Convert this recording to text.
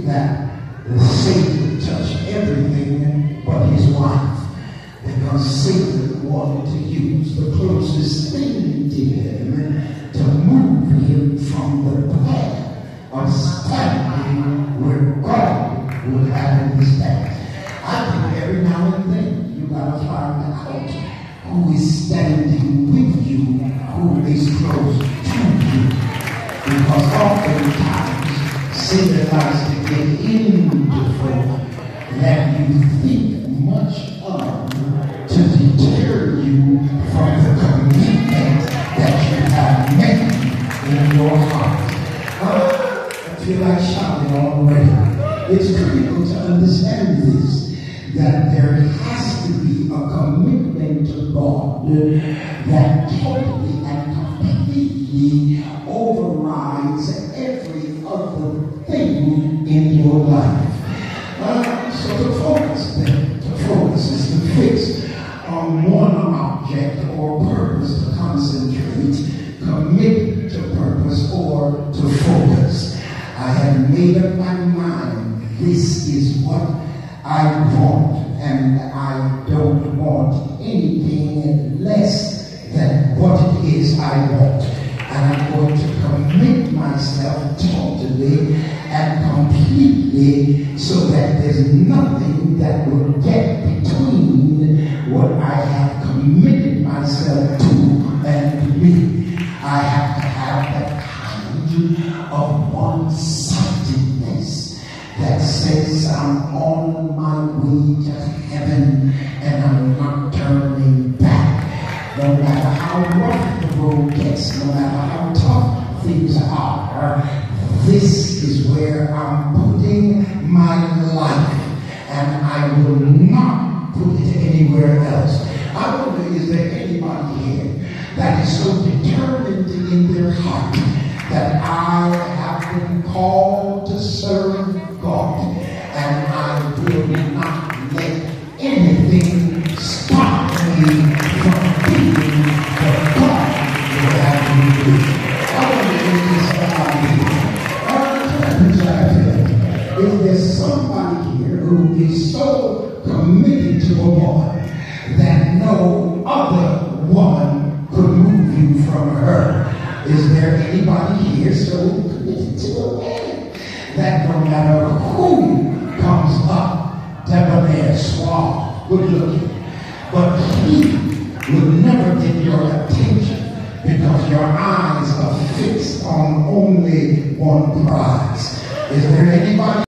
that Satan touched everything but his wife, because Satan wanted to use the closest thing to him to move him from the path of standing where God would have his path. I think every now and then you got to find out who is standing with you, who is close to you. Because oftentimes Satan likes to get into folk that you think much of to deter you from the commitment that you have made in your heart. I feel like shouting already. It's critical to understand this, that there has to be a commitment to God that totally and completely overrides every other thing in your life. So to focus is to fix on one object or purpose, to concentrate, commit to purpose or to focus. I have made up my mind, this is what I want, and I don't want anything less than what it is I want. And I'm going to commit myself totally and completely so that there's nothing that will get between what I have committed myself to and me. I have to have that kind of one-sidedness that says I'm on my way to heaven and I'm not turning back. No matter how rough the road gets, no matter how tough things are, this is where I'm putting my life, and I will not put it anywhere else. I wonder, is there anybody here that is so determined in their heart that I have been called to serve God, and I will not let anything stop me from being what God will have me do. I wonder if there's somebody here who is so committed to a woman that no other woman could move you from her. Is there anybody here so committed to a man that no matter who comes up, debonair, suave, good looking, but he will never get your attention because your eyes are fixed on only one prize? Is there anybody